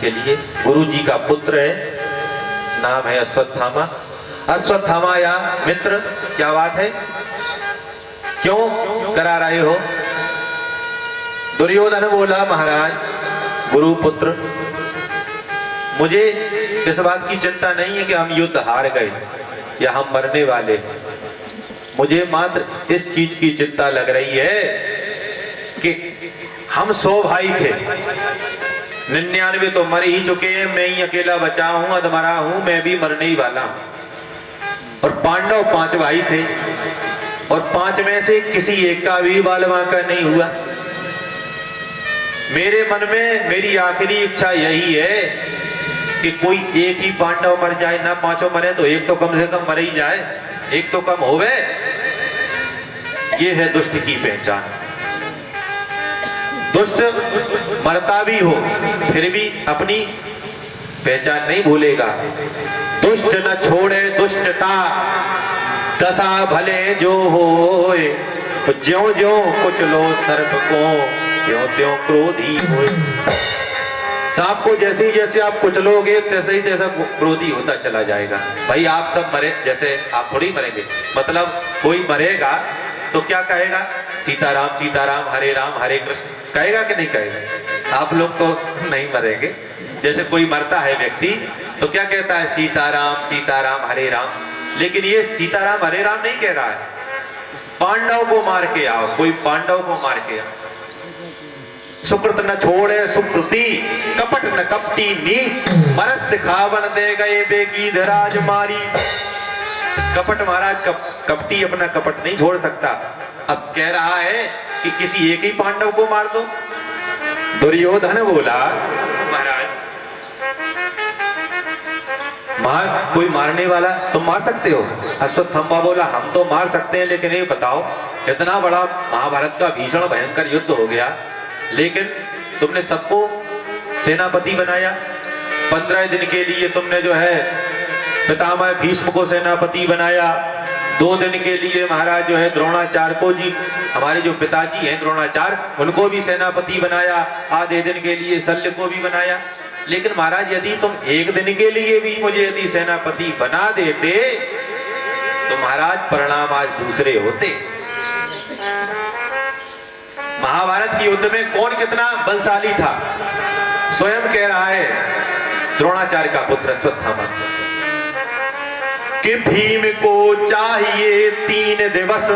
के लिए गुरु जी का पुत्र है, नाम है अश्वत्थामा। अश्वत्थामा या मित्र, क्या बात है, क्यों करा रहे हो? दुर्योधन बोला, महाराज गुरु पुत्र, मुझे इस बात की चिंता नहीं है कि हम युद्ध हार गए या हम मरने वाले। मुझे मात्र इस चीज की चिंता लग रही है कि हम 100 भाई थे, 99 तो मर ही चुके हैं, मैं ही अकेला बचा हूं, अधमरा हूं, मैं भी मरने ही वाला हूं। और पांडव 5 भाई थे और 5 में से किसी एक का भी बाल बांका नहीं हुआ। मेरे मन में मेरी आखिरी इच्छा यही है कि कोई एक ही पांडव मर जाए, ना 5 मरे तो एक तो कम से कम मर ही जाए, एक तो कम होवे। ये है दुष्ट की पहचान। दुष्ट मरता भी हो फिर भी अपनी पहचान नहीं भूलेगा। दुष्ट न छोड़े दुष्टता, दशा भले जो होए, ज्यों ज्यों कुचलो सर्प को, त्यों त्यों क्रोधी होए। सांप को जैसे जैसे आप कुचलोगे तैसे ही तैसा क्रोधी होता चला जाएगा। भाई आप सब मरे, जैसे आप थोड़ी मरेंगे, मतलब कोई मरेगा तो क्या कहेगा, सीताराम सीताराम हरे कृष्ण कहेगा कि नहीं कहेगा? आप लोग तो नहीं मरेंगे। जैसे कोई मरता है व्यक्ति तो क्या कहता है, सीताराम सीताराम हरे राम। लेकिन ये सीताराम हरे राम नहीं कह रहा है, पांडव को मार के आओ, कोई पांडव को मार के आओ। सुकृत न छोड़े सुकृति, कपट न कपटी नीच, मरस सिखावन दे गए बेगी धराज मारी। कपट महाराज कपटी अपना कपट नहीं छोड़ सकता। अब कह रहा है कि किसी एक ही पांडव को मार दो। दुर्योधन बोला, महाराज कोई मारने वाला तुम मार सकते हो? अश्वत्थामा बोला, हम तो मार सकते हैं, लेकिन ये बताओ, इतना बड़ा महाभारत का भीषण भयंकर युद्ध हो गया, लेकिन तुमने सबको सेनापति बनाया। 15 दिन के लिए तुमने जो है पितामह भीष्म को सेनापति बनाया। 2 दिन के लिए महाराज जो है द्रोणाचार्य को, जी हमारे जो पिताजी हैं द्रोणाचार्य, उनको भी सेनापति बनाया। आधे दिन के लिए शल्य को भी बनाया। लेकिन महाराज यदि तुम 1 दिन के लिए भी मुझे यदि सेनापति बना देते तो महाराज परिणाम आज दूसरे होते। महाभारत के युद्ध में कौन कितना बलशाली था, स्वयं कह रहा है द्रोणाचार्य का पुत्र अश्वत्थामा कि भीम को चाहिए 3 दिवस,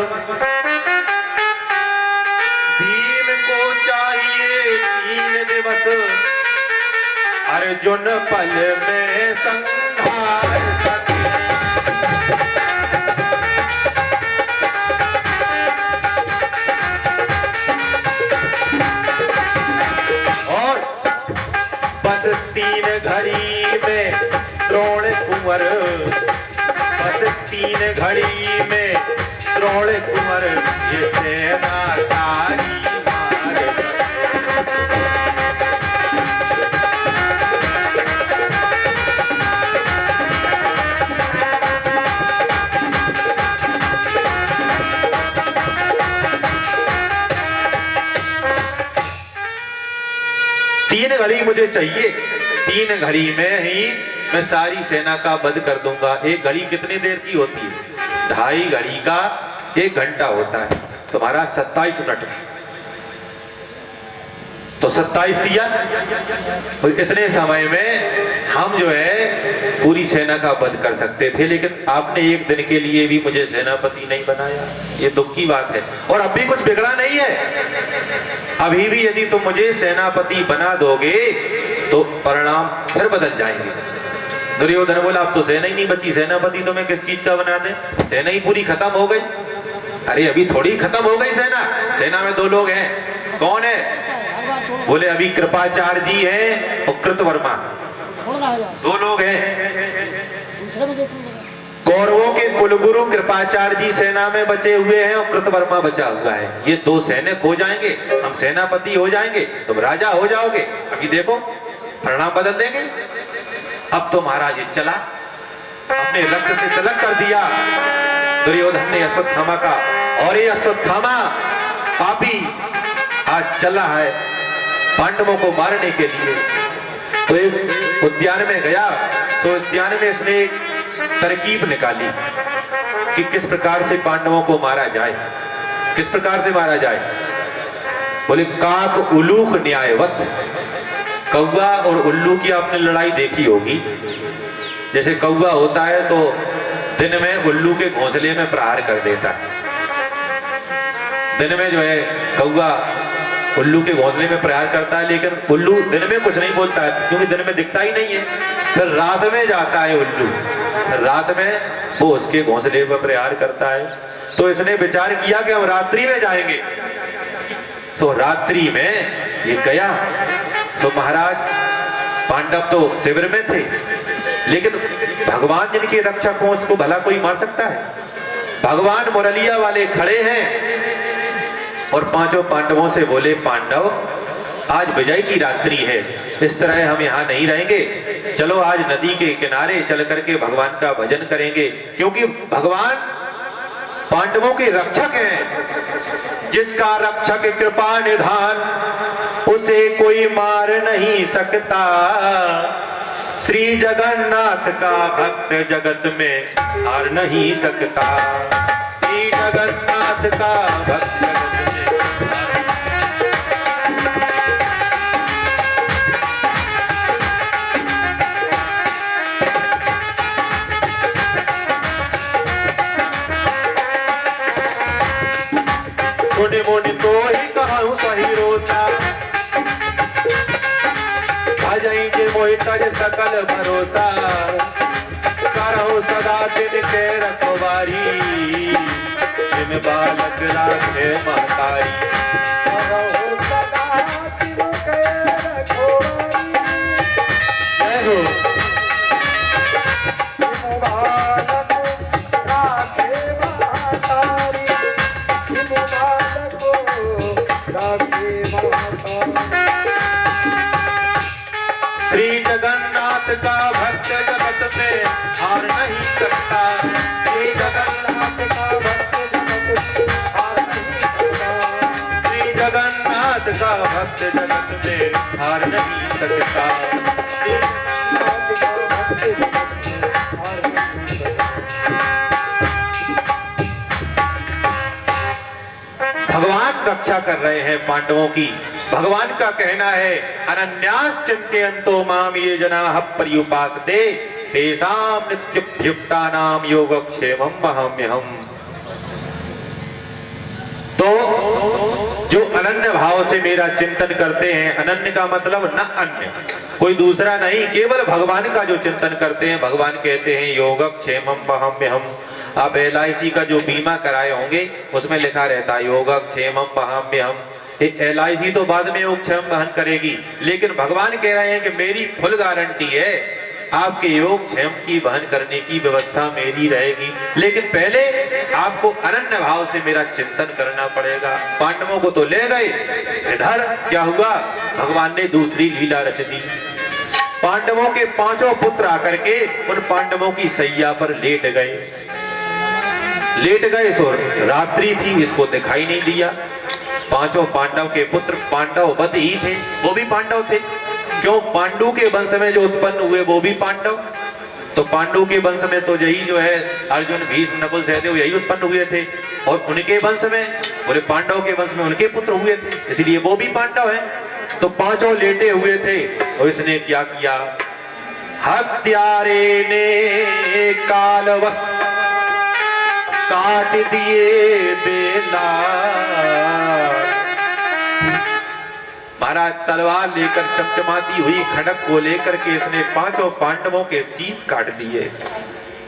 भीम को चाहिए 3 दिवस, अर्जुन पल में संहार सके। और बस 3 घड़ी में द्रोण कुंवर, बस 3 घड़ी में द्रोण कुंवर, ये सेना सारी मार सके। 3 घड़ी मुझे चाहिए, 3 घड़ी में ही मैं सारी सेना का वध कर दूंगा। 1 घड़ी कितनी देर की होती है? 2.5 घड़ी का 1 घंटा होता है, तुम्हारा 27 मिनट, तो 27 दिया। इतने समय में हम जो है पूरी सेना का वध कर सकते थे, लेकिन आपने 1 दिन के लिए भी मुझे सेनापति नहीं बनाया। ये दुख की बात है। और अभी कुछ बिगड़ा नहीं है, अभी भी यदि तुम मुझे सेनापति बना दोगे तो परिणाम फिर बदल जाएंगे। दुर्योधन बोला, अब तो सेना ही नहीं बची, सेनापति तुम्हें किस चीज का बना दे, सेना ही पूरी खत्म हो गई। अरे अभी थोड़ी खत्म हो गई सेना, सेना में 2 लोग हैं। कौन है? बोले अभी कृपाचार्य जी हैं और कृतवर्मा, 2 लोग हैं। कौरवों के कुलगुरु कृपाचार्य जी सेना में बचे हुए हैं और कृतवर्मा बचा हुआ है। ये 2 सैनिक हो जाएंगे, हम सेनापति हो जाएंगे, तुम राजा हो जाओगे। अभी देखो परिणाम बदल देंगे। अब तो महाराज चला, अपने रक्त से तिलक कर दिया दुर्योधन ने अश्वत्थामा का। और ये अश्वत्थामा पापी आज चला है पांडवों को मारने के लिए। तो एक उद्यान में गया, तो उद्यान में इसने एक तरकीब निकाली कि किस प्रकार से पांडवों को मारा जाए, किस प्रकार से मारा जाए। बोले काक उलूक न्यायवत। कौवा और उल्लू की आपने लड़ाई देखी होगी। जैसे कौवा होता है तो दिन में उल्लू के घोंसले में प्रहार कर देता है। दिन में जो है कौवा उल्लू के घोंसले में प्रहार करता है, लेकिन उल्लू दिन में कुछ नहीं बोलता है क्योंकि दिन में दिखता ही नहीं है। फिर रात में जाता है उल्लू, रात में वो उसके घोंसले पर प्रहार करता है। तो इसने विचार किया कि हम रात्रि में जाएंगे। तो रात्रि में ये गया। तो महाराज पांडव तो शिविर में थे, लेकिन भगवान जिनके रक्षक हो उसको भला कोई मार सकता है? भगवान मुरलिया वाले खड़े हैं और पांचों पांडवों से बोले, पांडव आज विजय की रात्रि है, इस तरह हम यहाँ नहीं रहेंगे, चलो आज नदी के किनारे चल करके भगवान का भजन करेंगे, क्योंकि भगवान पांडवों के रक्षक हैं। जिसका रक्षक कृपा निधान उसे कोई मार नहीं सकता। श्री जगन्नाथ का भक्त जगत में हार नहीं सकता। श्री जगन्नाथ का भक्त जगत में मुनि तो ही कहूँ सही रोसा। भजई मोहि तज सकल भरोसा। करहु सदा तिनके रखवारी। जिन बालक राखे महतारी। करहु सदा तिनके रखवारी। जय हो। जिन बालक राखे महतारी। जिन बालक श्री जगन्नाथ का भक्त जगत में हार नहीं सकता। श्री जगन्नाथ का भक्त जगत में हार नहीं सकता। श्री जगन्नाथ का भक्त जगत में हार नहीं सकता। श्री जगन्नाथ का भक्त जगत में हार नहीं सकता। भगवान रक्षा कर रहे हैं पांडवों की। भगवान का कहना है, अनन्यास चिंतयन्तो माम ये जनाः पर्युपासते तेषां नित्यभ्युक्तानां योगक्षेमं वहाम्यहम्। तो जो अनन्य भाव से मेरा चिंतन करते हैं, अनन्य का मतलब न अन्य, कोई दूसरा नहीं, केवल भगवान का जो चिंतन करते हैं, भगवान कहते हैं योगक्षेमं वहाम्यहम्। आप LIC का जो बीमा कराए होंगे उसमें लिखा रहता है योगक्षेमं वहाम्यहम्। LIC तो बाद में वो क्षेम वहन करेगी, लेकिन भगवान कह रहे हैं कि मेरी फुल गारंटी है, आपके योग क्षेम की वहन करने की व्यवस्था मेरी रहेगी, लेकिन पहले आपको अनन्य भाव से मेरा चिंतन करना पड़ेगा। पांडवों को तो ले गए, इधर क्या हुआ, भगवान ने दूसरी लीला रच दी। पांडवों के पांचों पुत्र आकर के उन पांडवों की सैया पर लेट गए। सो रात्रि थी, इसको दिखाई नहीं दिया। पांचों पांडव के पुत्र पांडव वध ही थे, वो भी पांडव थे। क्यों? पांडु के वंश में जो उत्पन्न हुए वो भी पांडव। तो पांडु के वंश में तो यही जो है अर्जुन भीष्म नकुल सहदेव यही उत्पन्न हुए थे, और उनके वंश में बोले पांडव के वंश में उनके पुत्र हुए थे, इसलिए वो भी पांडव हैं। तो पांचों लेटे हुए थे, और इसने क्या किया, हत्यारे ने कालवश काट दिए बेला। महाराज तलवार लेकर चमचमाती हुई खड़क को लेकर के इसने पांचों पांडवों के शीश काट दिए।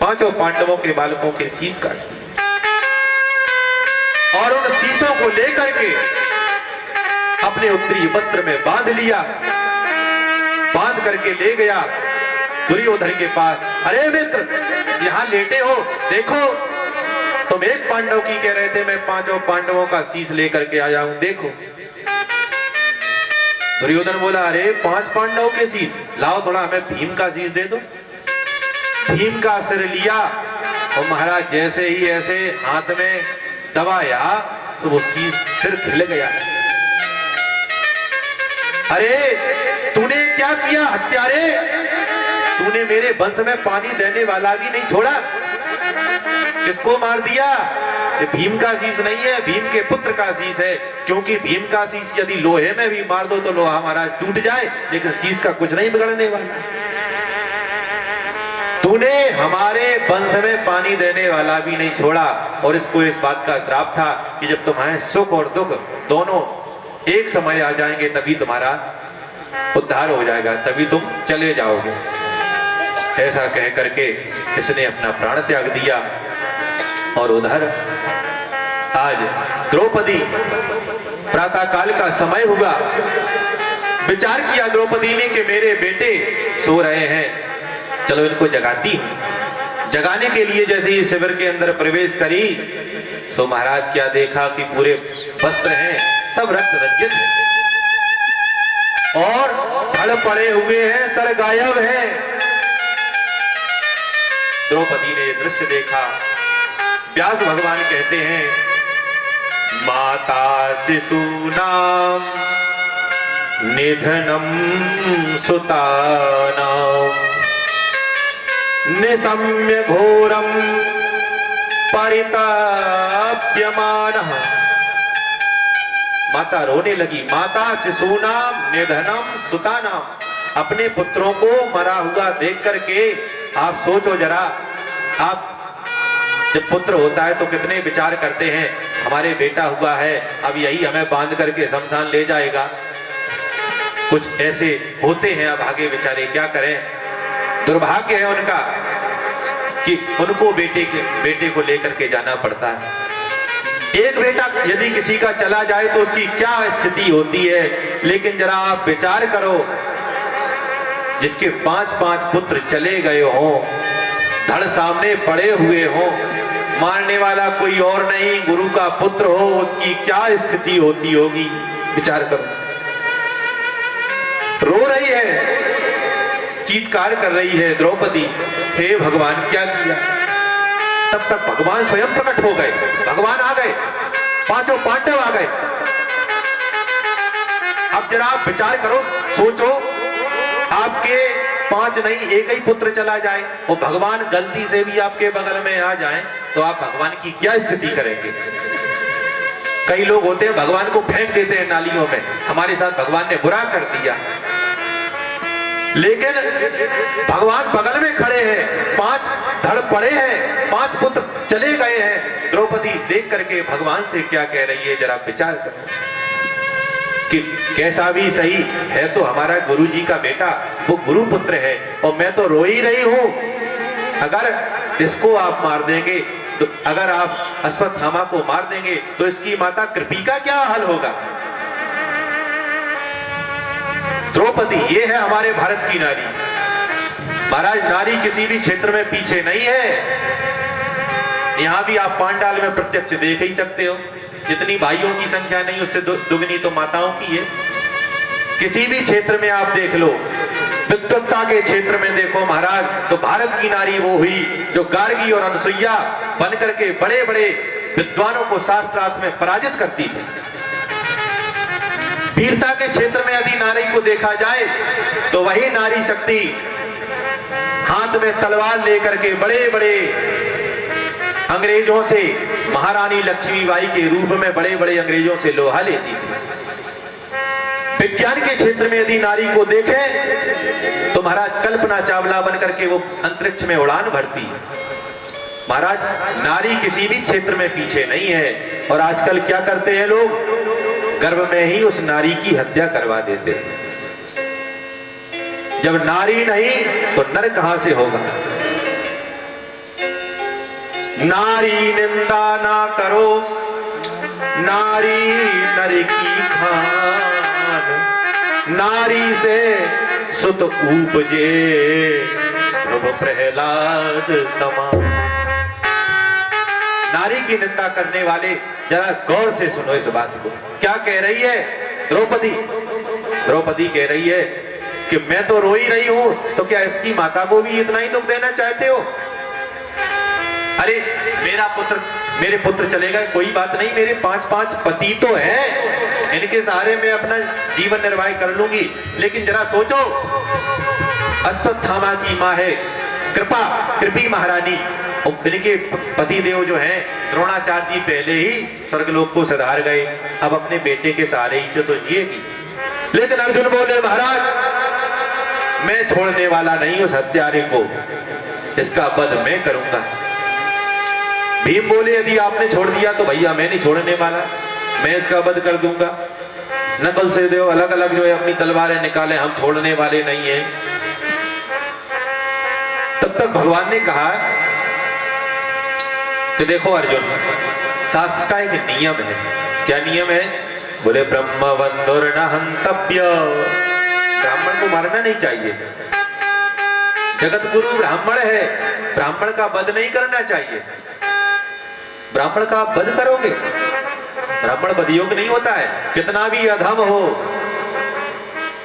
पांचों पांडवों के बालकों के शीश काट दिए, और उन शीशों को लेकर के अपने उत्तरी वस्त्र में बांध लिया। बांध करके ले गया दुर्योधन के पास। अरे मित्र, यहाँ लेटे हो, देखो तुम एक पांडव की कह रहे थे, मैं पांचों पांडवों का शीश लेकर के आया हूं, देखो। दुर्योधन बोला, अरे 5 पांडव के शीश लाओ, थोड़ा हमें भीम का शीश दे दो। भीम का सिर लिया, और महाराज जैसे ही ऐसे हाथ में दबाया तो वो शीश सिर खिल गया। अरे तूने क्या किया हत्यारे? तूने मेरे वंश में पानी देने वाला भी नहीं छोड़ा। किसको मार दिया? ये भीम का शीश नहीं है, भीम के पुत्र का शीश है। क्योंकि भीम का शीश यदि लोहे में भी मार दो तो लोहा महाराज टूट जाए, लेकिन शीश का कुछ नहीं बिगड़ने वाला। तूने हमारे वंश में पानी देने वाला भी नहीं छोड़ा। और इसको इस बात का श्राप था कि जब तुम्हारे सुख और दुख दोनों एक समय आ जाएंगे तभी तुम्हारा उद्धार हो जाएगा, तभी तुम चले जाओगे। ऐसा कह करके इसने अपना प्राण त्याग दिया। और उधर आज द्रौपदी, प्रातः काल का समय हुआ, विचार किया द्रौपदी ने कि मेरे बेटे सो रहे हैं, चलो इनको जगाती हूं। जगाने के लिए जैसे ही शिविर के अंदर प्रवेश करी, सो महाराज क्या देखा कि पूरे वस्त्र हैं सब रक्त रंजित और धड़ पड़े हुए हैं, सर गायब है। द्रौपदी ने दृश्य देखा। व्यास भगवान कहते हैं, माता शिशूनाम निधनम सुतानाम निशम्य घोरम परिताप्यमानः। माता रोने लगी। माता शिशूनाम निधनम सुतानाम, अपने पुत्रों को मरा हुआ देख करके आप सोचो जरा, आप जब पुत्र होता है तो कितने विचार करते हैं, हमारे बेटा हुआ है, अब यही हमें बांध करके शमशान ले जाएगा। कुछ ऐसे होते हैं अभागे बेचारे, क्या करें, दुर्भाग्य है उनका कि उनको बेटे को लेकर के जाना पड़ता है। एक बेटा यदि किसी का चला जाए तो उसकी क्या स्थिति होती है, लेकिन जरा आप विचार करो, जिसके 5-5 पुत्र चले गए हों, धड़ सामने पड़े हुए हों, मारने वाला कोई और नहीं गुरु का पुत्र हो, उसकी क्या स्थिति होती होगी, विचार करो। रो रही है, चीत्कार कर रही है द्रौपदी, हे भगवान क्या किया। तब तक भगवान स्वयं प्रकट हो गए, भगवान आ गए, 5 पांडव आ गए। अब जरा आप विचार करो, सोचो, आपके 5 नहीं एक ही पुत्र चला जाए और भगवान गलती से भी आपके बगल में आ जाए तो आप भगवान की क्या स्थिति करेंगे। कई लोग होते हैं भगवान को फेंक देते हैं नालियों में, हमारे साथ भगवान ने बुरा कर दिया, लेकिन भगवान बगल में खड़े हैं, 5 धड़ पड़े हैं, 5 पुत्र चले गए हैं। द्रौपदी देख करके भगवान से क्या कह रही है, जरा विचार करो कि कैसा भी सही है तो हमारा गुरु जी का बेटा, वो गुरु पुत्र है, और मैं तो रो ही रही हूं। अगर इसको आप मार देंगे तो, अगर आप अश्वत्थामा को मार देंगे तो इसकी माता कृपी का क्या हाल होगा। द्रौपदी ये है हमारे भारत की नारी। महाराज नारी किसी भी क्षेत्र में पीछे नहीं है। यहां भी आप पांडाल में प्रत्यक्ष देख ही सकते हो, जितनी भाइयों की संख्या नहीं उससे दुगनी तो माताओं की है। किसी भी क्षेत्र में आप देख लो, विद्वत्ता के क्षेत्र में देखो महाराज, तो भारत की नारी वो हुई जो गार्गी और अनसुईया बन करके बड़े बड़े विद्वानों को शास्त्रार्थ में पराजित करती थी। वीरता के क्षेत्र में यदि नारी को देखा जाए तो वही नारी शक्ति हाथ में तलवार लेकर के बड़े बड़े अंग्रेजों से, महारानी लक्ष्मीबाई के रूप में बड़े बड़े अंग्रेजों से लोहा लेती थी। विज्ञान के क्षेत्र में यदि नारी को देखें तो महाराज कल्पना चावला बनकर के वो अंतरिक्ष में उड़ान भरती है। महाराज नारी किसी भी क्षेत्र में पीछे नहीं है। और आजकल क्या करते हैं लोग, गर्भ में ही उस नारी की हत्या करवा देते हैं। जब नारी नहीं तो नर कहां से होगा। नारी निंदा ना करो, नारी नर की खान, नारी से सुत उपजे ध्रुव प्रहलाद समान। नारी की निंदा करने वाले जरा गौर से सुनो इस बात को। क्या कह रही है द्रौपदी? द्रौपदी कह रही है कि मैं तो रो ही रही हूं, तो क्या इसकी माता को भी इतना ही दुख देना चाहते हो? अरे मेरे पुत्र चले गए, कोई बात नहीं, मेरे 5-5 पति तो हैं, इनके सहारे मैं अपना जीवन निर्वाह कर लूंगी। लेकिन जरा सोचो, अश्वत्थामा की माँ है कृपी महारानी, और इनके पति देव जो हैं द्रोणाचार्य जी पहले ही स्वर्गलोक को सिधार गए, अब अपने बेटे के सहारे ही से तो जिएगी। लेकिन अर्जुन बोले महाराज मैं छोड़ने वाला नहीं हूं हत्यारे को, इसका वध मैं करूंगा। भीम बोले यदि आपने छोड़ दिया तो भैया मैं नहीं छोड़ने वाला, मैं इसका वध कर दूंगा। नकुल से देव अलग अलग जो है अपनी तलवारें निकाले, हम छोड़ने वाले नहीं हैं। तब तक भगवान ने कहा कि देखो अर्जुन, शास्त्र का एक नियम है। क्या नियम है? बोले ब्रह्मवंदुर न हंतव्य, ब्राह्मण को मारना नहीं चाहिए। जगत गुरु ब्राह्मण है, ब्राह्मण का वध नहीं करना चाहिए। ब्राह्मण का वध करोगे, ब्राह्मण वध योग्य नहीं होता है, कितना भी अधम हो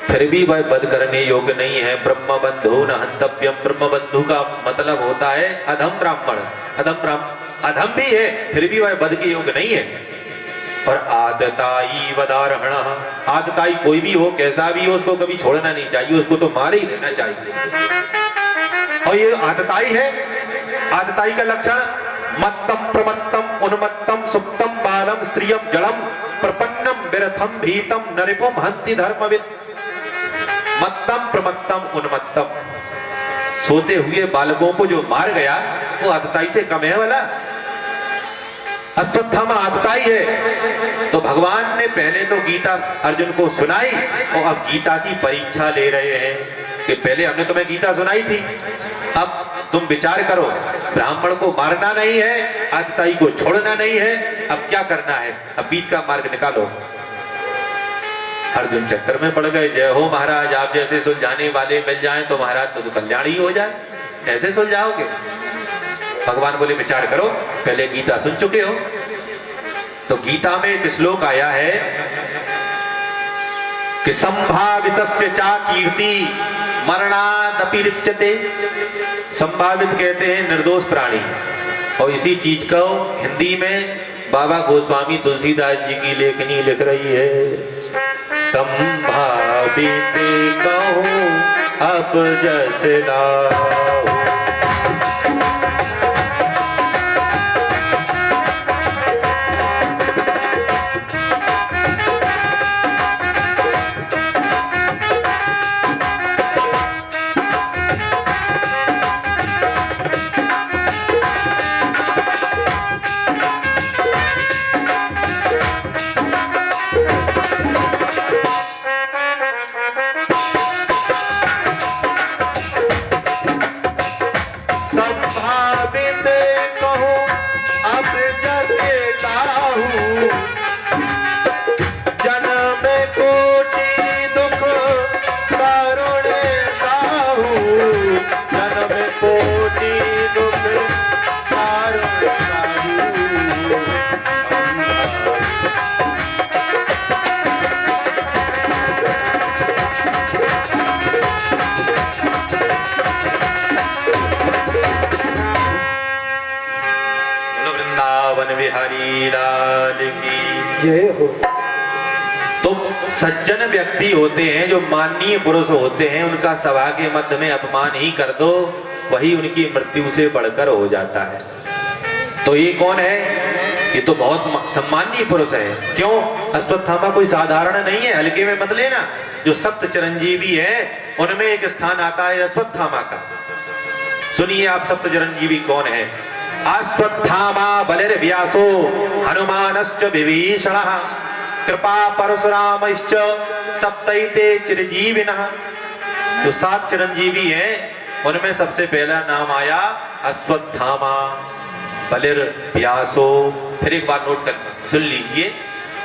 फिर भी वह वध करने योग्य नहीं है। ब्रह्मबंधु न हंतव्यम, ब्रह्मबंधु का मतलब होता है अधम ब्राह्मण। अधम भी है फिर भी वह वध के योग्य नहीं है। और आदताई वदारहण, आदताई कोई भी हो, कैसा भी हो, उसको कभी छोड़ना नहीं चाहिए, उसको तो मार ही देना चाहिए। और ये आदताई है, आदताई का लक्षण मत्तम प्रमत्तम उन्मत्तम सुप्तम बालम स्त्रियम जड़म प्रपन्नम विरथम भीतम नरिपुम हंति धर्मविद। मत्तम प्रमत्तम उन्मत्तम, सोते हुए बालकों को जो मार गया वो आतताई से कम है वाला। अश्वत्थामा आतताई है। तो भगवान ने पहले तो गीता अर्जुन को सुनाई और अब गीता की परीक्षा ले रहे हैं कि पहले हमने तुम्हें गीता सुनाई थी, अब तुम विचार करो, ब्राह्मण को मारना नहीं है, आतताई को छोड़ना नहीं है, अब क्या करना है, अब बीच का मार्ग निकालो। अर्जुन चक्कर में पड़ गए। जय हो महाराज, आप जैसे सुलझाने वाले मिल जाएं तो महाराज तो कल्याण ही हो जाए, ऐसे सुलझाओगे? भगवान बोले विचार करो, पहले गीता सुन चुके हो। तो गीता में एक श्लोक आया है कि संभावितस्य चा कीर्ति मरणादपि रिच्यते। संभावित कहते हैं निर्दोष प्राणी, और इसी चीज को हिंदी में बाबा गोस्वामी तुलसीदास जी की लेखनी लिख रही है। संभावित कहो अब जस लाओ, बिहारी लाल की जय हो। तो सज्जन व्यक्ति होते हैं जो माननीय पुरुष होते हैं, उनका सभा के मध्य में अपमान ही कर दो, वही उनकी मृत्यु से बढ़कर हो जाता है। तो ये कौन है? ये तो बहुत सम्मानीय पुरुष है। क्यों? अश्वत्थामा कोई साधारण नहीं है, हल्के में मत लेना। जो सप्त चिरंजीवी है उनमें एक स्थान आता है अश्वत्थामा का। सुनिए आप, सप्त चिरंजीवी कौन है? अश्वत्थामा बलिर्व्यासो हनुमानश्च विभीषणः कृपा परशुरामश्च सप्तैते चिरंजीविनः। जो 7 चिरंजीवी हैं उनमें सबसे पहला नाम आया अश्वत्थामा बलिर्व्यासो। फिर एक बार नोट कर सुन लीजिए,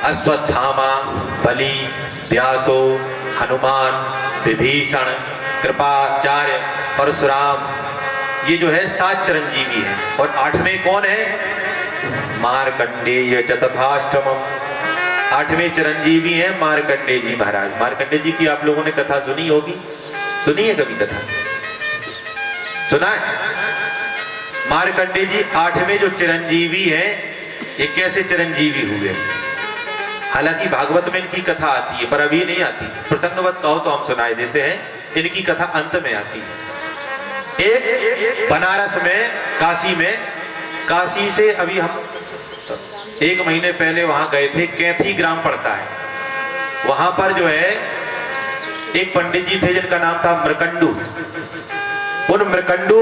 अश्वत्थामा बलि व्यासो हनुमान विभीषण कृपाचार्य परशुराम, ये जो है 7 चिरंजीवी है। और 8वें कौन है? मार्कंडेय चतुर्थाष्टमम। 8वें चिरंजीवी है मार्कंडेय जी महाराज। मार्कंडेय जी की आप लोगों ने कथा सुनी होगी, सुनी है कभी कथा? सुना है? मार्कंडेय जी 8वें जो चिरंजीवी है, ये कैसे चिरंजीवी हुए? हालांकि भागवत में इनकी कथा आती है पर अभी नहीं आती, प्रसंगवत कहो तो हम सुनाई देते हैं, इनकी कथा अंत में आती है। एक बनारस में, काशी में, काशी से अभी हम 1 महीने पहले वहां गए थे, कैथी ग्राम पड़ता है, वहां पर जो है एक पंडित जी थे जिनका नाम था मृकंडू। उन मृकंडू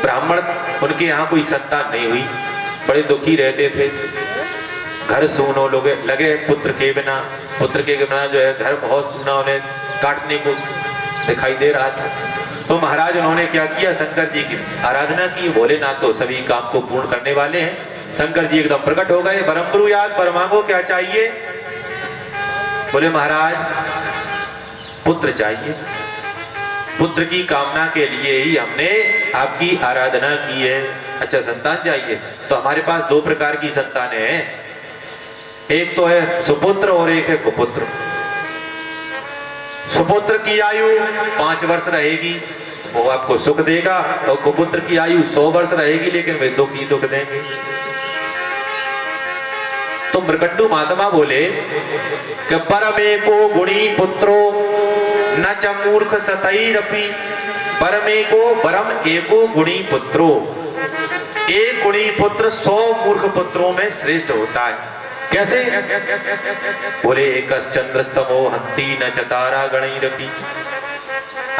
ब्राह्मण, उनके यहाँ कोई संतान नहीं हुई, बड़े दुखी रहते थे, घर सूनो लगे पुत्र के बिना जो है घर बहुत सूना उन्हें काटने को दिखाई दे रहा था। तो महाराज उन्होंने क्या किया, शंकर जी की आराधना की, भोलेनाथ तो सभी काम को पूर्ण करने वाले हैं। शंकर जी एकदम प्रकट हो गए, बरम्बरू याद पर मांगो क्या चाहिए। बोले महाराज पुत्र चाहिए, पुत्र की कामना के लिए ही हमने आपकी आराधना की है। अच्छा संतान चाहिए, तो हमारे पास 2 प्रकार की संतानें हैं, एक तो है सुपुत्र और एक है कुपुत्र। सुपुत्र की आयु 5 वर्ष रहेगी, वो आपको सुख देगा, और कुपुत्र की आयु 100 वर्ष रहेगी, लेकिन वे दुख ही दुख देंगे। तो मृकंडू महात्मा बोले कि परमे को गुणी पुत्रो न च मूर्ख सतैरपि, परमे को परम एको गुणी पुत्रो, एक गुणी पुत्र 100 मूर्ख पुत्रों में श्रेष्ठ होता है। कैसे? बोले एकश्चंद्रस्तमो हंति न च तारा गणैरपि।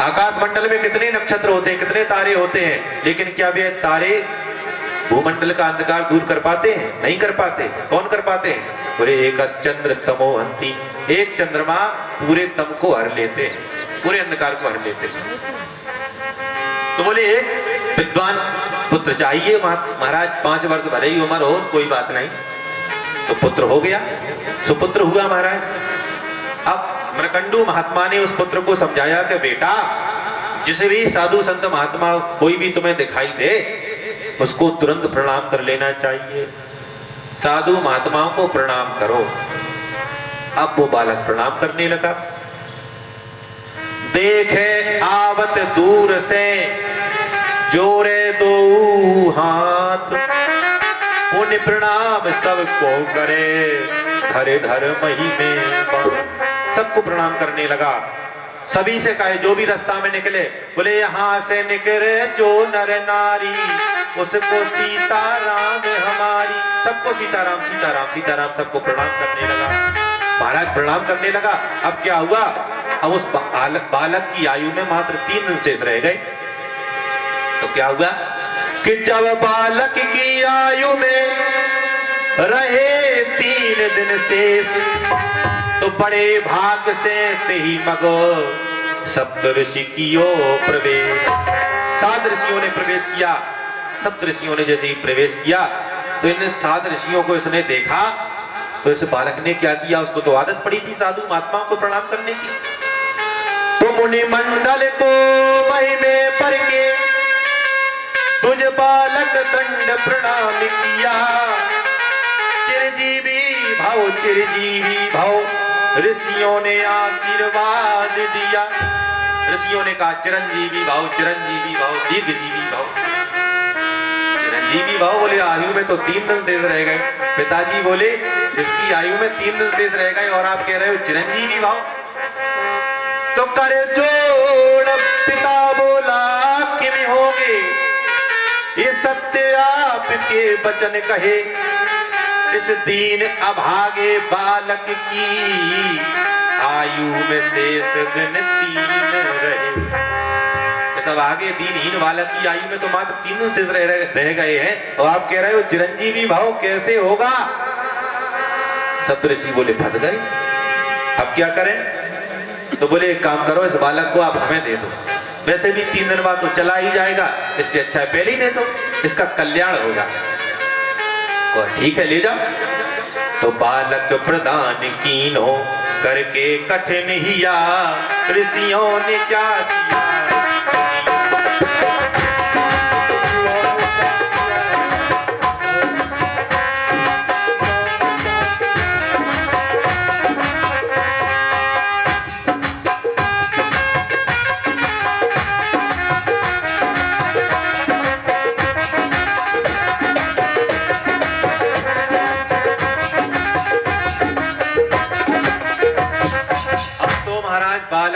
आकाश मंडल में कितने नक्षत्र होते हैं, कितने तारे होते हैं, लेकिन क्या वे तारे भूमंडल का अंधकार दूर कर पाते हैं? नहीं कर पाते। कौन कर पाते हैं? बोले एकश्चंद्रस्तमो हंति, एक चंद्रमा पूरे तम को हर लेते हैं, पूरे अंधकार को हर लेते हैं। तो बोले एक विद्वान पुत्र चाहिए महाराज, 5 वर्ष भले ही उम्र हो, कोई बात नहीं। तो पुत्र हो गया, सुपुत्र हुआ महाराज। अब मृकंडू महात्मा ने उस पुत्र को समझाया कि बेटा जिसे भी साधु संत महात्मा कोई भी तुम्हें दिखाई दे उसको तुरंत प्रणाम कर लेना चाहिए, साधु महात्माओं को प्रणाम करो। अब वो बालक प्रणाम करने लगा। देखे आवत दूर से जोरे 2 हाथ, पुण्य प्रणाम सबको करे, धरे धर मही में सबको प्रणाम करने लगा। सभी से कहे जो भी रास्ता में निकले, बोले यहाँ से निकले जो नर नारी उसको सीताराम हमारी, सबको सीताराम सीताराम सीताराम सबको प्रणाम करने लगा। महाराज प्रणाम करने लगा। अब क्या हुआ, अब उस बालक की आयु में मात्र 3 दिन शेष रह गए। तो क्या हुआ कि जब बालक की आयु में रहे 3 दिन शेष, तो बड़े भाग से तेही मगो सप्तऋषि कियो प्रवेश। 7 ऋषियों ने प्रवेश किया। सप्त ऋषियों ने जैसे ही प्रवेश किया तो इन 7 ऋषियों को इसने देखा, तो इस बालक ने क्या किया, उसको तो आदत पड़ी थी साधु महात्माओं को प्रणाम करने की। तो मुनि मंडल को महिमे पर के तुझ बालक दंड प्रणाम किया, चिरजीवी भाव ऋषियों ने आशीर्वाद दिया। ऋषियों ने कहा चिरंजीवी भाव दीर्घजीवी भाव। चिरंजीवी भाव बोले आयु में तो 3 दिन शेष रह गए। पिताजी बोले इसकी आयु में 3 दिन शेष रह गए और आप कह रहे हो चिरंजीवी भाव। तो करे जोड़ पिता बोला कि भी होंगे, ये सत्य आपके वचन कहे, इस दीन अभागे बालक की आयु में शेष दिन 3 रहे। सब आगे दीनहीन बालक की आयु में तो मात्र 3 दिन शेष रह गए हैं और आप कह रहे हो चिरंजीवी भाव कैसे होगा। सप्तऋषि बोले फंस गए, अब क्या करें। तो बोले एक काम करो, इस बालक को आप हमें दे दो, वैसे भी 3 दिन बाद तो चला ही जाएगा, इससे अच्छा है पहले ही दे दो, इसका कल्याण होगा। ठीक है ले जाओ। तो बालक प्रदान कीनो करके कठिन हिया, ऋषियों ने क्या किया।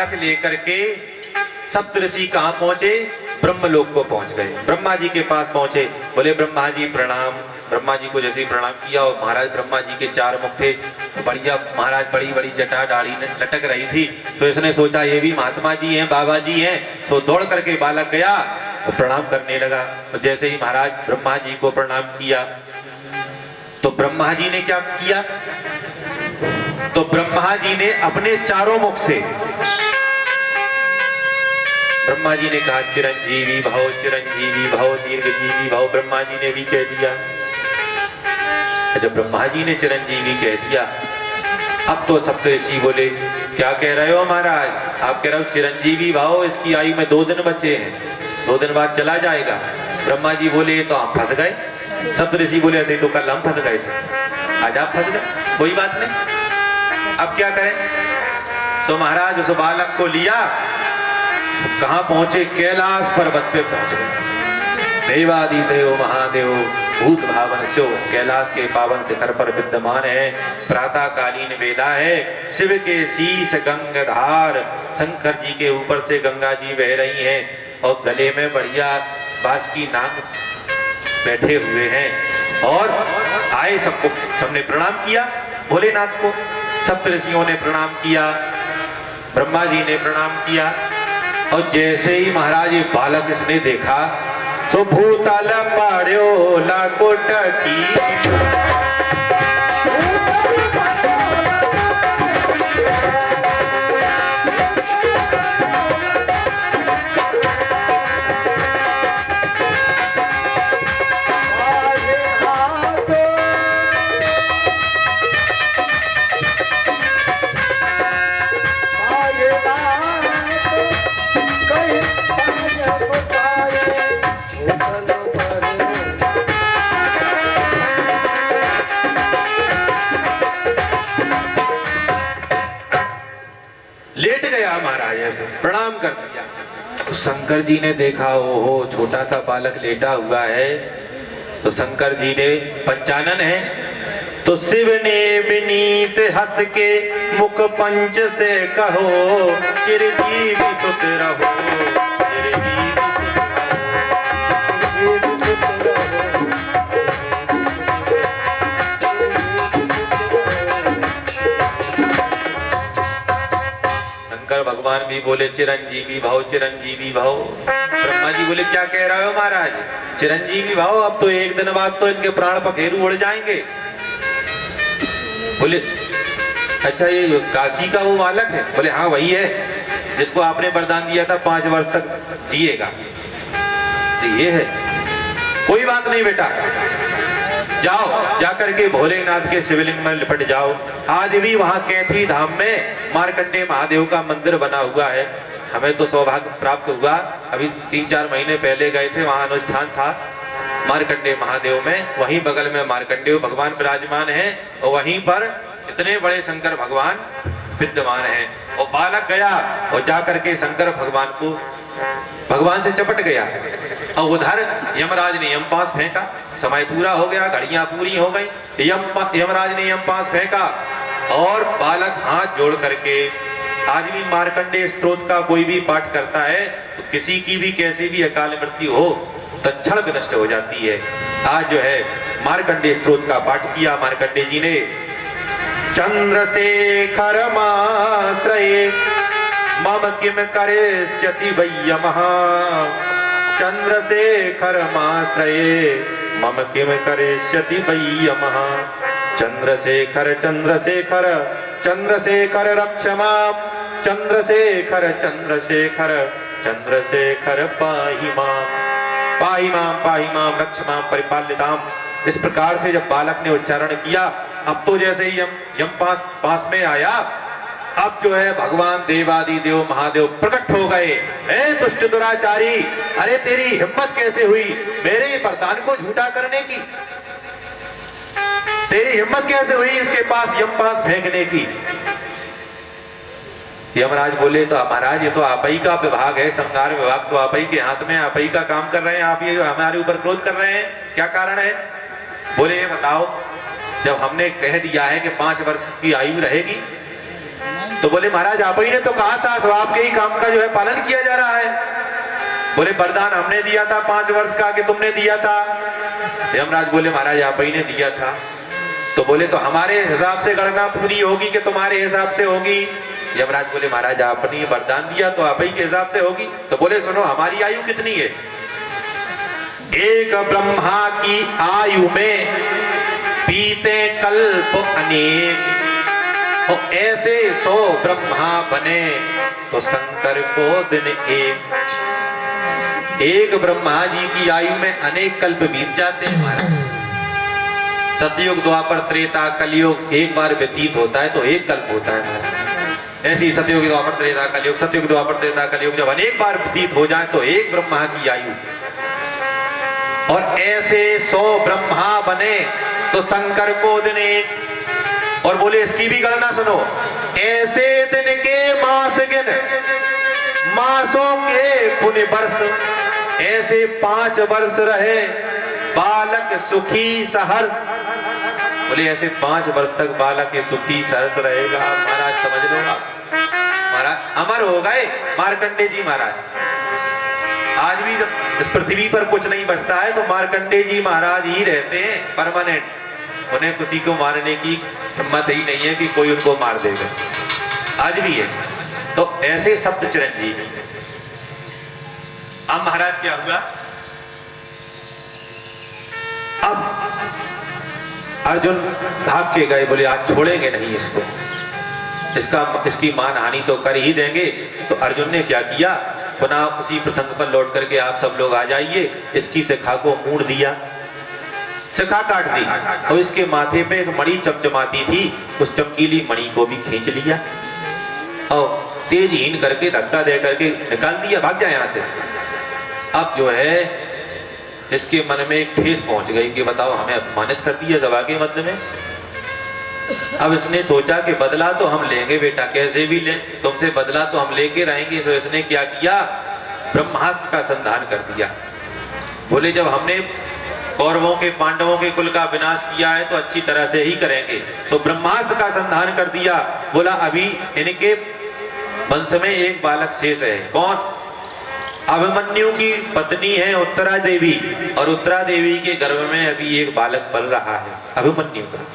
बालक लेकर के सप्तऋषि कहाँ पहुंचे? ब्रह्मलोक को पहुंच गए। ब्रह्मा जी के पास पहुंचे, बोले ब्रह्मा जी प्रणाम। ब्रह्मा जी को जैसे ही प्रणाम किया, और महाराज ब्रह्मा जी के 4 मुख थे, बढ़िया महाराज, बड़ी बड़ी जटा दाढ़ी लटक रही थी। तो इसने सोचा ये भी महात्मा जी हैं, बाबा जी हैं, तो दौड़ करके बालक गया और प्रणाम करने लगा। और जैसे ही महाराज ब्रह्मा जी को प्रणाम किया, तो ब्रह्मा जी ने क्या किया? तो ब्रह्मा जी ने अपने 4 मुख से ब्रह्मा जी ने कहा चिरंजीवी भव, चिरंजीवी भव, दीर्घजीवी भव। ब्रह्मा जी ने भी कह दिया। जब ब्रह्मा जी ने चिरंजीवी कह दिया, अब तो सप्तऋषि बोले क्या कह रहे हो महाराज? आप कह रहे हो चिरंजीवी भव, इसकी आयु में 2 दिन बचे हैं, 2 दिन बाद चला जाएगा। ब्रह्मा जी बोले तो आप फंस गए। सप्तऋषि बोले ऐसे तो कल हम फंस गए थे, आज आप फंस गए, कोई बात नहीं, अब क्या करें? तो महाराज उस बालक को लिया, कहां पहुंचे? कैलाश पर्वत पे पहुंच गए। देवादिदेव महादेव भूत भावन से उस कैलाश के पावन शिखर पर विद्यमान है। प्रातः कालीन बेला है, शिव के शीश गंगाधार, शंकर जी के ऊपर से गंगा जी बह रही हैं, और गले में बढ़िया बांस की नाग बैठे हुए हैं। और आए सबको, सबने प्रणाम किया भोलेनाथ को। सप्तऋषियों ने प्रणाम किया, ब्रह्मा जी ने प्रणाम किया। और जैसे ही महाराज ये बालक इसने देखा, तो भूतल पाड़्यो लाकोट की लेट गया। महाराज ऐसे प्रणाम कर दिया। तो शंकर जी ने देखा, ओहो छोटा सा बालक लेटा हुआ है। तो शंकर जी ने, पंचानन है, तो शिव ने विनीत हंस के मुख पंच से कहो, चिरजीवी सुत रहो, चिरजीवी सुत रहो। शंकर भगवान भी बोले चिरंजीवी भव, चिरंजीवी भव। ब्रह्मा जी बोले क्या कह रहे हो महाराज? चिरंजीवी भव, अब तो 1 दिन बाद तो इनके प्राण पखेरु उड़ जाएंगे। बोले अच्छा ये काशी का वो बालक है? बोले हाँ वही है, जिसको आपने वरदान दिया था 5 वर्ष तक जिएगा। तो ये है, कोई बात नहीं बेटा, जाओ जाकर के भोलेनाथ के शिवलिंग में लिपट जाओ। आज भी वहां कैथी धाम में मार्कंडेय महादेव का मंदिर बना हुआ है। हमें तो सौभाग्य प्राप्त हुआ, अभी 3-4 महीने पहले गए थे, वहां अनुष्ठान था मार्कंडेय महादेव में। वहीं बगल में मार्कंडेय भगवान विराजमान है, और वहीं पर इतने बड़े शंकर भगवान विद्यमान है। और बालक गया और जाकर के शंकर भगवान से चपट गया, और उधर यमराज ने यमपास फेंका। समय पूरा हो गया, घड़ियां पूरी हो गई, यमराज ने यमपास फेंका, और बालक हाथ जोड़ करके, आज भी मार्कंडेय स्तोत्र का कोई भी पाठ करता है तो किसी की भी कैसी भी अकाल मृत्यु हो तत्क्षण नष्ट हो जाती है। आज जो है मार्कंडेय स्तोत्र का पाठ किया मार्कंडेय जी ने। चंद्रशेखर माश्रये मम किम करिष्यति वै यमः, चंद्रशेखर माश्रये मम किम करिष्यति वै यमः। चंद्रशेखर चंद्रशेखर चंद्रशेखर रक्ष माम्, चंद्रशेखर चंद्रशेखर चंद्रशेखर पाहि माम्, पाहि माम् पाहि माम् रक्ष माम् परिपाल्यताम्। इस प्रकार से जब बालक ने उच्चारण किया, अब तो जैसे ही यम पास में आया, अब जो है भगवान देवादिदेव महादेव प्रकट हो गए। ए दुष्ट दुराचारी, अरे तेरी हिम्मत कैसे हुई मेरे वरदान को झूठा करने की? तेरी हिम्मत कैसे हुई इसके पास यमपास फेंकने की? यमराज बोले तो महाराज ये तो आप ही का विभाग है, संहार विभाग तो आप ही के हाथ में, आप ही का काम कर रहे हैं, आप ये हमारे ऊपर क्रोध कर रहे हैं, क्या कारण है? बोले ये बताओ, जब हमने कह दिया है कि 5 वर्ष की आयु रहेगी, तो बोले महाराज आप ही ने तो कहा था, सो आपके ही काम का जो है पालन किया जा रहा है। बोले वरदान हमने दिया था 5 वर्ष का कि तुमने दिया था? यमराज बोले महाराज आप ही ने दिया था। तो बोले तो हमारे हिसाब से गणना पूरी होगी कि तुम्हारे हिसाब से होगी? यमराज बोले महाराज आपने वरदान दिया तो आप ही के हिसाब से होगी। तो बोले सुनो हमारी आयु कितनी है? एक ब्रह्मा की आयु में बीते कल्प अनेक, और ऐसे 100 ब्रह्मा बने तो शंकर को दिन एक ब्रह्मा जी की आयु में अनेक कल्प बीत जाते हैं महाराज। सतयुग द्वापर त्रेता कलयुग एक बार व्यतीत होता है तो एक कल्प होता है। ऐसी सतयुग द्वापर त्रेता कलयुग, सतयुग द्वापर त्रेता कलयुग जब अनेक बार व्यतीत हो जाए तो एक ब्रह्मा की आयु। और ऐसे 100 ब्रह्मा बने तो शंकर को दिन एक। और बोले इसकी भी गणना सुनो, ऐसे दिन के मास गिन, मासों के पुण्य वर्ष, ऐसे 5 वर्ष रहे बालक सुखी सहर्ष। बोले ऐसे 5 वर्ष तक बालक सुखी सहर्ष रहेगा। महाराज समझ लो आप, महाराज अमर हो गए मार्कंडे जी महाराज। आज भी जब इस पृथ्वी पर कुछ नहीं बचता है तो मार्कंडे जी महाराज ही रहते हैं परमानेंट। उन्हें किसी को मारने की हिम्मत ही नहीं है कि कोई उनको मार देगा, आज भी है। तो ऐसे सप्त चिरंजीवी। अब महाराज क्या हुआ? अब अर्जुन भाग के गए, बोले आज छोड़ेंगे नहीं इसको, इसकी मान हानि तो कर ही देंगे। तो अर्जुन ने क्या किया, पुनः उसी प्रसंग पर लौट करके आप सब लोग आ जाइए, इसकी शिखा को मूड़ दिया, शिखा काट दी और इसके माथे पे एक मणि चमचमाती थी, उस चमकीली मणि को भी खींच लिया और तेज हीन करके धक्का दे करके निकाल दिया, भाग जाए यहां से। अब जो है इसके मन में एक ठेस पहुंच गई कि बताओ हमें अपमानित कर दिया सभा के मध्य में। अब इसने सोचा कि बदला तो हम लेंगे बेटा, कैसे भी लें, तुमसे बदला तो हम लेके रहेंगे। तो इसने क्या किया, ब्रह्मास्त्र का संधान कर दिया। बोले जब हमने कौरवों के पांडवों के कुल का विनाश किया है तो अच्छी तरह से ही करेंगे। तो ब्रह्मास्त्र का संधान कर दिया। बोला अभी इनके वंश में एक बालक शेष है, कौन? अभिमन्यु की पत्नी है उत्तरा देवी, और उत्तरा देवी के गर्भ में अभी एक बालक पल रहा है अभिमन्यु का,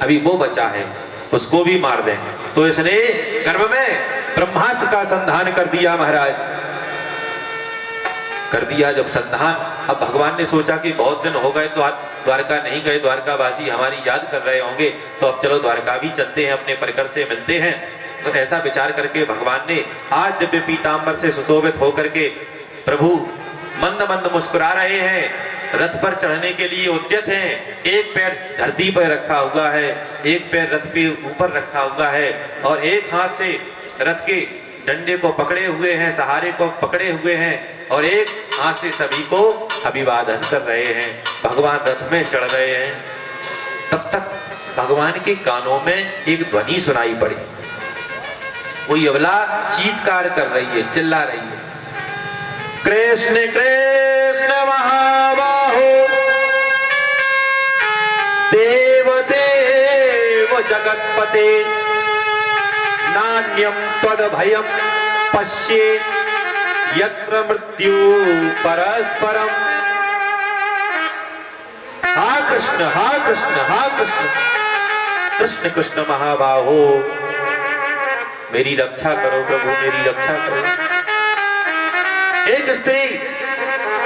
अभी वो बचा है, उसको भी मार दें। तो इसने गर्भ में ब्रह्मास्त्र का संधान कर दिया महाराज, कर दिया जब संधान। अब भगवान ने सोचा कि बहुत दिन हो गए तो आज द्वारका नहीं गए, द्वारकावासी हमारी याद कर रहे होंगे, तो अब चलो द्वारका भी चलते हैं, अपने परिकर से मिलते हैं। तो ऐसा विचार करके भगवान ने आज दिव्य पीतांबर से सुशोभित होकर के प्रभु मंद मंद मुस्कुरा रहे हैं, रथ पर चढ़ने के लिए उद्यत हैं। एक पैर धरती पर रखा हुआ है, एक पैर रथ के ऊपर रखा हुआ है, और एक हाथ से रथ के डंडे को पकड़े हुए हैं, सहारे को पकड़े हुए हैं, और एक हाथ से सभी को अभिवादन कर रहे हैं। भगवान रथ में चढ़ रहे हैं। तब तक भगवान के कानों में एक ध्वनि सुनाई पड़ी। वो यवला चीत्कार कर रही है, चिल्ला रही है, कृष्ण कृष्ण महाबाहो देव देव जगतपते नान्यम त्वद भयम पश्ये यत्र मृत्यु परस्परम। हा कृष्ण हा कृष्ण हा कृष्ण, कृष्ण कृष्ण महाबाहो मेरी रक्षा करो प्रभु, मेरी रक्षा करो। एक स्त्री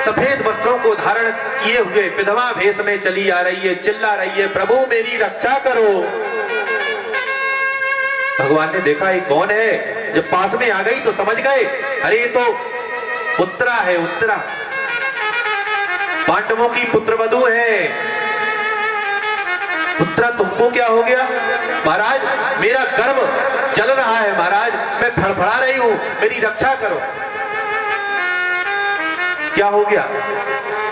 सफेद वस्त्रों को धारण किए हुए विधवा भेष में चली आ रही है, चिल्ला रही है, प्रभु मेरी रक्षा करो। भगवान ने देखा ये कौन है, जब पास में आ गई तो समझ गए, अरे ये तो उत्तरा है, उत्तरा पांडवों की पुत्रवधू है। उत्तरा तुमको क्या हो गया? महाराज मेरा गर्भ जल रहा है, महाराज मैं फड़फड़ा रही हूं, मेरी रक्षा करो। क्या हो गया?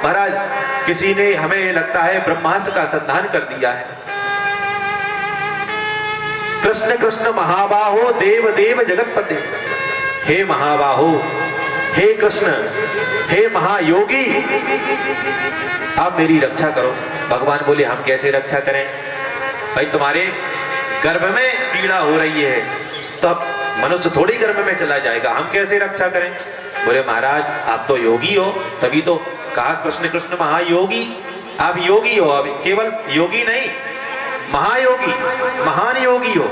महाराज किसी ने, हमें लगता है ब्रह्मास्त्र का संधान कर दिया है। कृष्ण कृष्ण महाबाहो देव देव जगतपते, हे महाबाहो, हे कृष्ण, हे महायोगी, आप मेरी रक्षा करो। भगवान बोले हम कैसे रक्षा करें भाई, तुम्हारे गर्भ में पीड़ा हो रही है, तो अब मनुष्य थोड़ी गर्भ में चला जाएगा, हम कैसे रक्षा करें? बोले महाराज आप तो योगी हो, तभी तो कहा कृष्ण कृष्ण महायोगी। आप योगी हो, अब केवल योगी नहीं, महायोगी, महान योगी हो।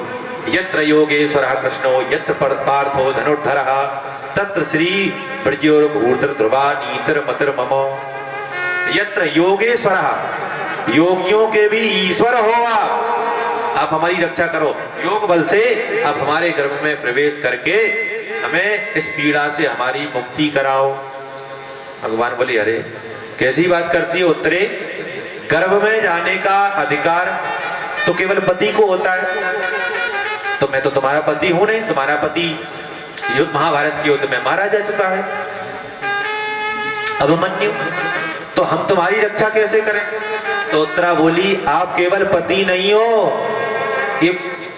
यत्र योगेश्वरः कृष्णो यत्र पार्थो धनुर्धरः तत्र श्री ब्रजोर्भूतर् ध्रुवा नीतर मतर मम। यत्र योगेश्वरः, योगियों के भी ईश्वर हो आप हमारी रक्षा करो। योग बल से आप हमारे गर्भ में प्रवेश करके हमें इस पीड़ा से हमारी मुक्ति कराओ। भगवान बोले अरे कैसी बात करती हो उत्तरे, गर्भ में जाने का अधिकार तो केवल पति को होता है, तो मैं तो तुम्हारा पति हूं नहीं, तुम्हारा पति महाभारत के युद्ध में मारा जा चुका है अभिमन्यु, तो हम तुम्हारी रक्षा कैसे करें? तो उत्तरा बोली आप केवल पति नहीं हो, ये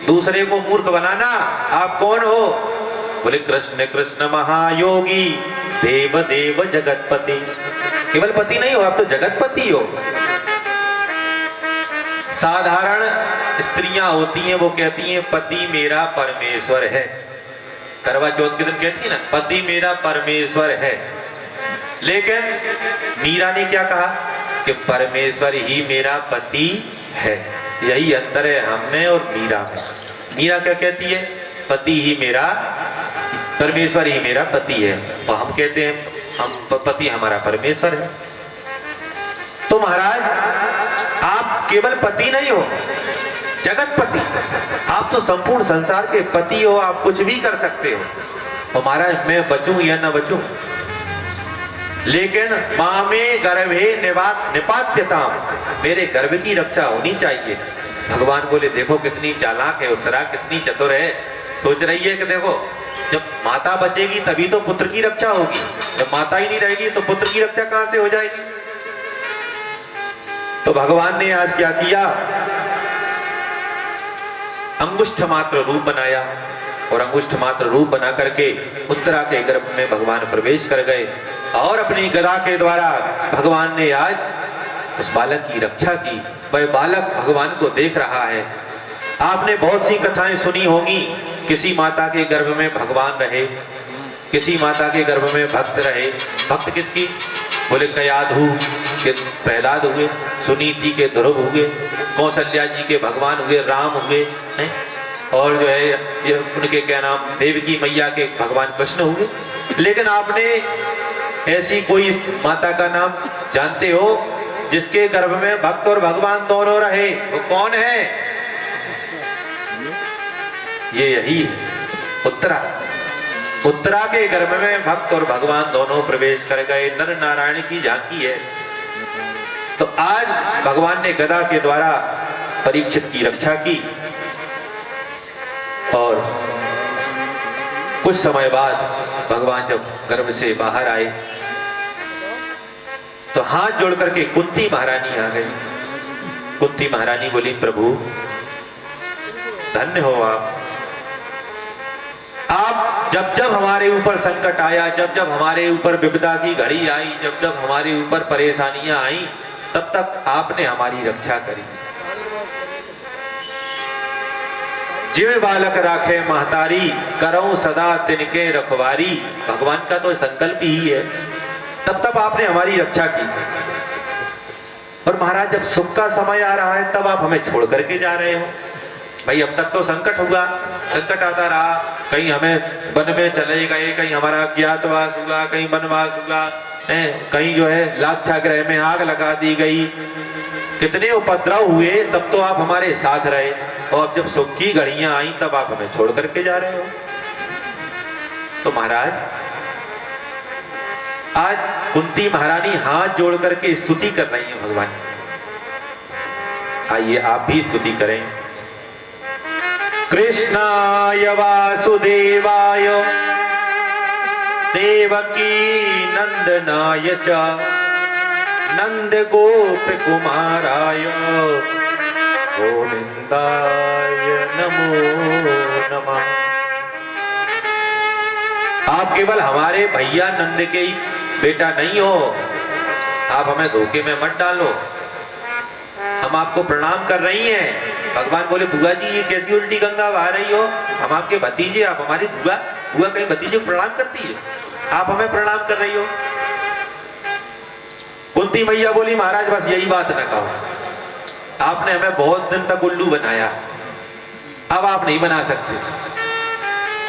दूसरे को मूर्ख बनाना। आप कौन हो? बोले कृष्ण कृष्ण महायोगी देव देव जगतपति। केवल पति नहीं हो, आप तो जगतपति हो। साधारण स्त्रियां होती हैं, वो कहती हैं पति मेरा परमेश्वर है, करवा चौथ के दिन कहती है ना पति मेरा परमेश्वर है। लेकिन मीरा ने क्या कहा कि परमेश्वर ही मेरा पति है। यही अंतर है हम में और मीरा में। मीरा क्या कहती है? पति ही मेरा, परमेश्वर ही मेरा पति है, और हम कहते हैं हम पति हमारा परमेश्वर है। तो महाराज आप केवल पति नहीं हो, जगतपति, आप तो संपूर्ण संसार के पति हो, आप कुछ भी कर सकते हो। तो महाराज मैं बचूं या न बचूं, लेकिन मामे गर्भे निपात्यता, मेरे गर्भ की रक्षा होनी चाहिए। भगवान बोले देखो कितनी चालाक है उत्तरा, कितनी चतुर है। सोच रही है कि देखो जब माता बचेगी तभी तो पुत्र की रक्षा होगी, जब माता ही नहीं रहेगी तो पुत्र की रक्षा कहां से हो जाएगी? तो भगवान ने आज क्या किया, अंगुष्ठ मात्र रूप बनाया, और अंगुष्ठ मात्र रूप बना करके उत्तरा के गर्भ में भगवान प्रवेश कर गए, और अपनी गदा के द्वारा भगवान ने आज उस बालक की रक्षा की। वह बालक भगवान को देख रहा है। आपने बहुत सी कथाएं सुनी होंगी, किसी माता के गर्भ में भगवान रहे, किसी माता के गर्भ में भक्त रहे। भक्त किसकी? बोले कयाधु के प्रहलाद हुए, सुनीति के ध्रुव हुए, कौशल्या जी के भगवान हुए राम हुए हैं, और जो है ये उनके क्या नाम देवकी मैया के भगवान कृष्ण हुए। लेकिन आपने ऐसी कोई माता का नाम जानते हो जिसके गर्भ में भक्त और भगवान दोनों रहे? वो कौन है? ये यही उत्तरा। उत्तरा के गर्भ में भक्त और भगवान दोनों प्रवेश कर गए। नर नारायण की झांकी है। तो आज भगवान ने गदा के द्वारा परीक्षित की रक्षा की, और कुछ समय बाद भगवान जब गर्भ से बाहर आए तो हाथ जोड़ करके कुंती महारानी आ गई। कुंती महारानी बोली प्रभु धन्य हो आप जब जब हमारे ऊपर संकट आया, जब जब हमारे ऊपर विपदा की घड़ी आई, जब जब हमारे ऊपर परेशानियां आई, तब तक आपने हमारी रक्षा करी। जिवे बालक राखे महतारी, करो सदा तिनके रखवारी। भगवान का तो संकल्प ही है। तब तब आपने हमारी रक्षा की। और महाराज जब सुख का समय आ रहा है तब आप हमें छोड़ करके जा रहे हो। भाई अब तक तो संकट हुआ, संकट आता रहा, कहीं हमें वन में चले गए, कहीं हमारा अज्ञातवास हुआ, कहीं वनवास हुआ, कहीं जो है लाक्षागृह में आग लगा दी गई, कितने उपद्रव हुए, तब तो आप हमारे साथ रहे। और अब जब सुख की घड़ियां आई तब आप हमें छोड़ करके जा रहे हो। तो महाराज आज कुंती महारानी हाथ जोड़ करके स्तुति कर रही है भगवान। आइए आप भी स्तुति करें। कृष्णाय वासुदेवाय देवकी नंदनाय च नंद गोप कुमाराय गोविंदाय नमो नमः। आप केवल हमारे भैया नंद के ही बेटा नहीं हो, आप हमें धोखे में मत डालो। हम आपको प्रणाम कर रही हैं। भगवान बोले बुआ जी ये कैसी उल्टी गंगा बहा रही हो? हम आपके भतीजे, आप हमारी बुआ, बुआ कहीं भतीजे को प्रणाम करती है, आप हमें प्रणाम कर रही हो। कुंती मैया बोली महाराज बस यही बात ना कहो, आपने हमें बहुत दिन तक उल्लू बनाया, अब आप नहीं बना सकते।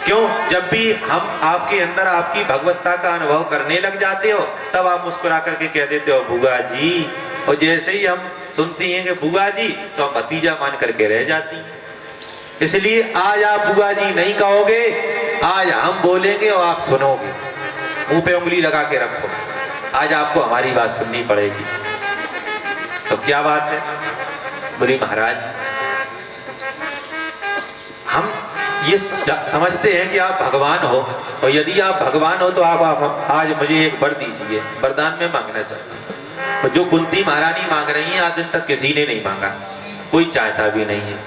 क्यों? जब भी हम आपके अंदर आपकी भगवत्ता का अनुभव करने लग जाते हो तब आप मुस्कुरा करके कह देते हो बुआ जी, और जैसे ही हम सुनती हैं कि बुआ जी तो हम भतीजा मान करके रह जाती हैं। इसलिए आज आप बुआ जी नहीं कहोगे, आज हम बोलेंगे और आप सुनोगे। मुंह पे उंगली लगा के रखो, आज आपको हमारी बात सुननी पड़ेगी। तो क्या बात है? बोली महाराज हम ये समझते हैं कि आप भगवान हो, और यदि आप भगवान हो तो आप आज मुझे एक वर दीजिए, वरदान में मांगना चाहती हूँ। जो कुंती महारानी मांग रही हैं आज दिन तक किसी ने नहीं मांगा, कोई चाहता भी नहीं है।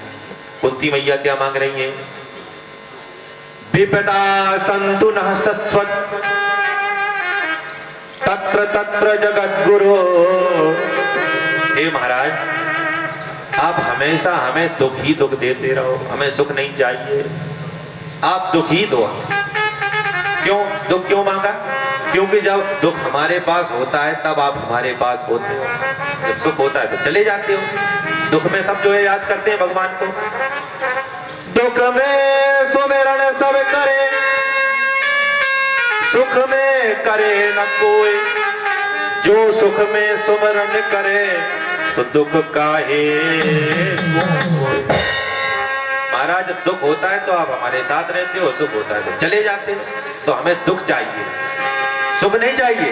कुंती मैया क्या मांग रही है? विपदा संतु नः सस्वत् तत्र तत्र जगत गुरु। हे महाराज आप हमेशा हमें दुख ही दुख देते रहो, हमें सुख नहीं चाहिए, आप दुख ही दो। क्यों दुख क्यों मांगा? क्योंकि जब दुख हमारे पास होता है तब आप हमारे पास होते हो, जब सुख होता है तो चले जाते हो। दुख में सब जो है याद करते हैं भगवान को। दुख में सुमिरन सब करे, सुख में करे न कोई, जो सुख में सुमिरन करे तो दुख काहे महाराज। जब दुख होता है तो आप हमारे साथ रहते हो, सुख होता है तो चले जाते हो। तो हमें दुख चाहिए, सुख नहीं चाहिए।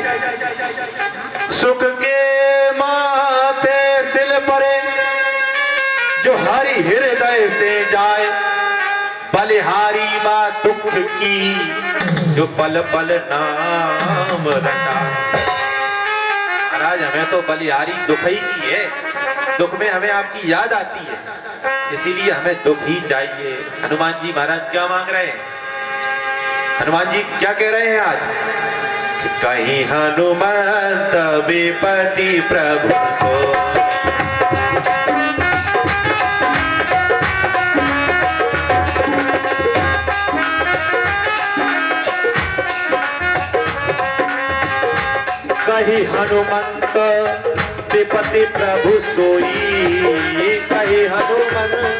सुख के माथे सिल परे जो हरि हृदय से जाए, बलिहारी माँ दुख की जो पल पल नाम रटा। महाराज हमें तो बलिहारी दुख ही की है, दुख में हमें आपकी याद आती है, इसीलिए हमें दुख ही चाहिए। हनुमान जी महाराज क्या मांग रहे हैं? हनुमान जी क्या कह रहे हैं आज? कहीं हनुमंत विपति प्रभु सो, कहीं हनुमंत विपति प्रभु सोई, कहीं हनुमंत